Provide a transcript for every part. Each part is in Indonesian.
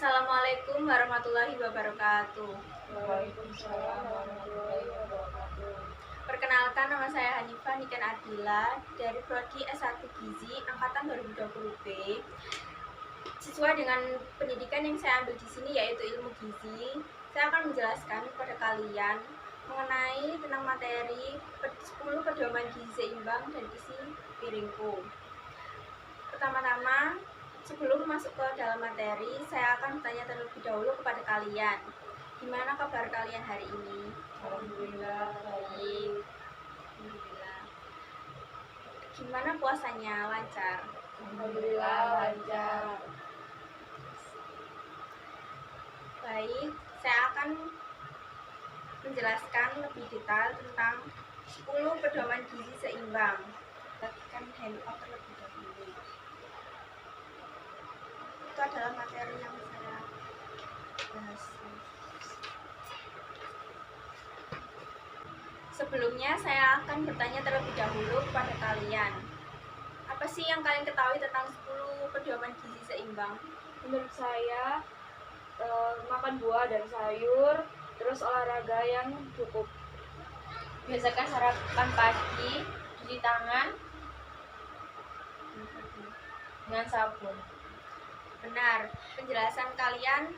Assalamualaikum warahmatullahi wabarakatuh. Waalaikumsalam warahmatullahi wabarakatuh. Perkenalkan, nama saya Hanifah Niken Adila dari Prodi S1 Gizi angkatan 2020B. Sesuai dengan pendidikan yang saya ambil di sini yaitu ilmu gizi, saya akan menjelaskan kepada kalian mengenai tentang materi 10 pedoman gizi seimbang dan isi piringku. Pertama-tama, sebelum masuk ke dalam materi, saya akan bertanya terlebih dahulu kepada kalian. Gimana kabar kalian hari ini? Alhamdulillah baik. Alhamdulillah. Gimana puasanya? Lancar? Alhamdulillah lancar. Baik, saya akan menjelaskan lebih detail tentang 10 pedoman gizi seimbang. Bagikan handout terlebih dahulu. Itu adalah materi yang saya bahas. Sebelumnya saya akan bertanya terlebih dahulu kepada kalian. Apa sih yang kalian ketahui tentang 10 pedoman gizi seimbang? Menurut saya makan buah dan sayur, terus olahraga yang cukup. Biasakan sarapan pagi, cuci tangan dengan sabun. Benar, penjelasan kalian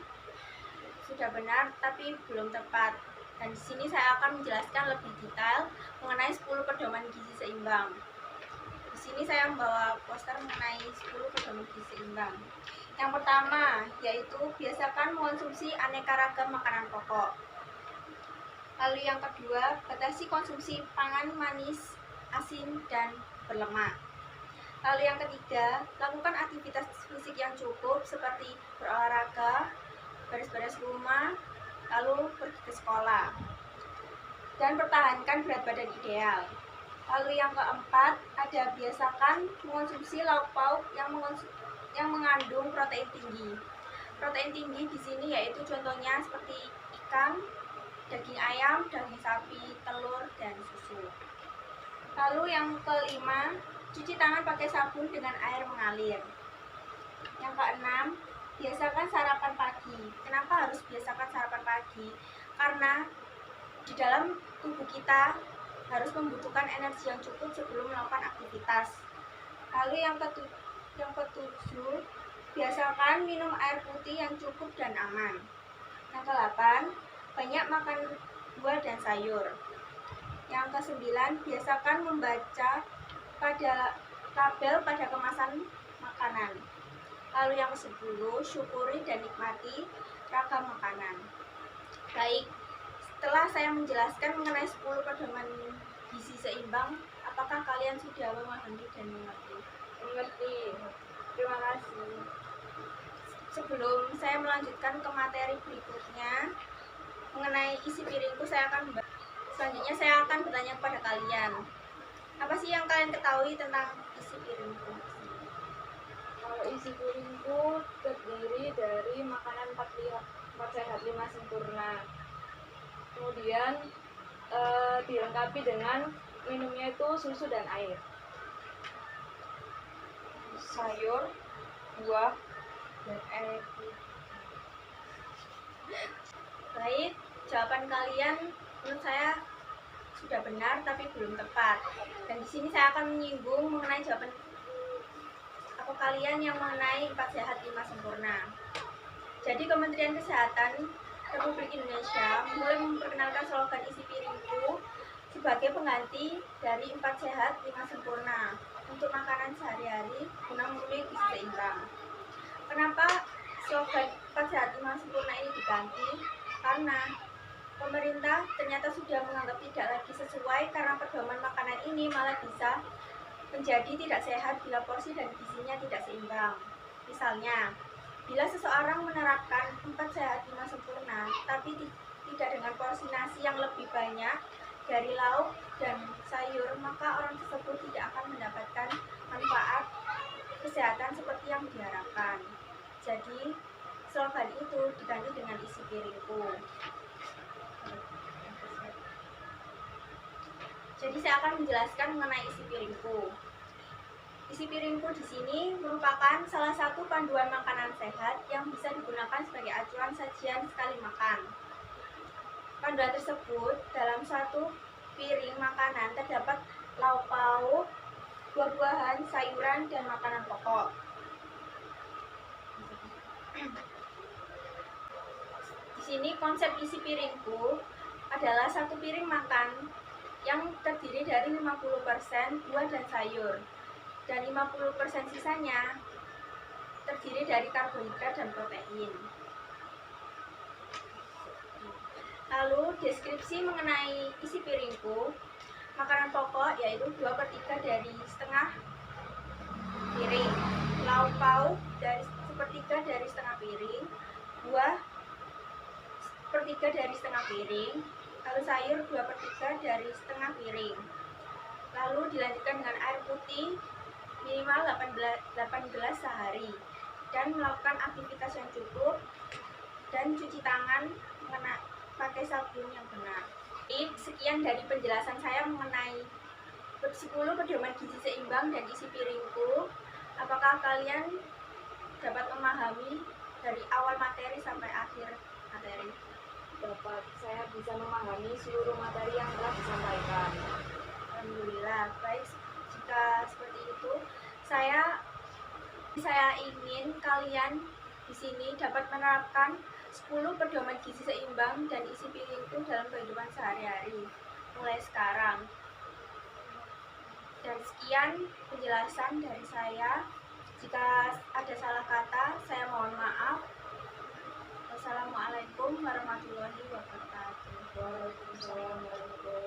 sudah benar tapi belum tepat. Dan di sini saya akan menjelaskan lebih detail mengenai 10 pedoman gizi seimbang. Di sini saya membawa poster mengenai 10 pedoman gizi seimbang. Yang pertama yaitu biasakan mengonsumsi aneka ragam makanan pokok. Lalu yang kedua, batasi konsumsi pangan manis, asin, dan berlemak. Lalu yang ketiga, lakukan aktivitas fisik yang cukup seperti berolahraga, beres-beres rumah, lalu pergi ke sekolah, dan pertahankan berat badan ideal. Lalu yang keempat, ada biasakan mengonsumsi lauk pauk yang mengandung protein tinggi. Protein tinggi di sini yaitu contohnya seperti ikan, daging ayam, daging sapi, telur, dan susu. Lalu yang kelima, cuci tangan pakai sabun dengan air mengalir. Yang keenam, biasakan sarapan pagi. Kenapa harus biasakan sarapan pagi? Karena di dalam tubuh kita harus membutuhkan energi yang cukup sebelum melakukan aktivitas. Lalu yang ketujuh, biasakan minum air putih yang cukup dan aman. Yang kedelapan, banyak makan buah dan sayur. Yang kesembilan, biasakan membaca pada label pada kemasan makanan. Lalu yang ke-10, syukuri dan nikmati ragam makanan. Baik, setelah saya menjelaskan mengenai 10 pedoman gizi seimbang, apakah kalian sudah memahami dan mengerti? Mengerti. Terima kasih. Sebelum saya melanjutkan ke materi berikutnya mengenai isi piringku, selanjutnya saya akan bertanya kepada kalian. Apa sih yang kalian ketahui tentang isi piringku? Kalau isi piringku terdiri dari makanan 4 sehat 5 sempurna. Kemudian dilengkapi dengan minumnya itu susu dan air. Sayur, buah, dan air putih. Baik, jawaban kalian menurut saya sudah benar tapi belum tepat. Dan di sini saya akan menyinggung mengenai jawaban apa kalian yang mengenai 4 sehat 5 sempurna. Jadi Kementerian Kesehatan Republik Indonesia mulai memperkenalkan slogan isi piringku sebagai pengganti dari 4 sehat 5 sempurna untuk makanan sehari-hari guna memenuhi gizi seimbang. Kenapa slogan 4 sehat 5 sempurna ini diganti? Karena pemerintah ternyata sudah menganggap tidak lagi sesuai karena pedoman makanan ini malah bisa menjadi tidak sehat bila porsi dan gizinya tidak seimbang. Misalnya, bila seseorang menerapkan 4 sehat 5 sempurna tapi tidak dengan porsi nasi yang lebih banyak dari lauk dan sayur, maka orang tersebut tidak akan mendapatkan manfaat kesehatan seperti yang diharapkan. Jadi, slogan itu diganti dengan isi piringku. Jadi saya akan menjelaskan mengenai isi piringku. Isi piringku di sini merupakan salah satu panduan makanan sehat yang bisa digunakan sebagai acuan sajian sekali makan. Panduan tersebut dalam satu piring makanan terdapat lauk pauk, buah-buahan, sayuran, dan makanan pokok. Di sini konsep isi piringku adalah satu piring makan yang terdiri dari 50% buah dan sayur, dan 50% sisanya terdiri dari karbohidrat dan protein. Lalu deskripsi mengenai isi piringku, makanan pokok yaitu 2/3 dari setengah piring, lauk pauk dari 1/3 dari setengah piring, buah 1/3 dari setengah piring, lalu sayur 2/3 dari setengah piring. Lalu dilanjutkan dengan air putih minimal 8 gelas sehari, dan melakukan aktivitas yang cukup, dan cuci tangan pakai sabun yang benar. Sekian dari penjelasan saya mengenai 10 pedoman gizi seimbang dan isi piringku. Apakah kalian dapat memahami dari awal materi sampai akhir materi? Dapat, saya bisa memahami seluruh materi yang telah disampaikan. Alhamdulillah. Baik, jika seperti itu, saya ingin kalian di sini dapat menerapkan 10 pedoman gizi seimbang dan isi piringku dalam kehidupan sehari-hari mulai sekarang. Dan sekian penjelasan dari saya. Jika ada salah kata, saya mohon maaf. Wassalamualaikum warahmatullahi wabarakatuh. Waalaikumsalam warahmatullahi wabarakatuh.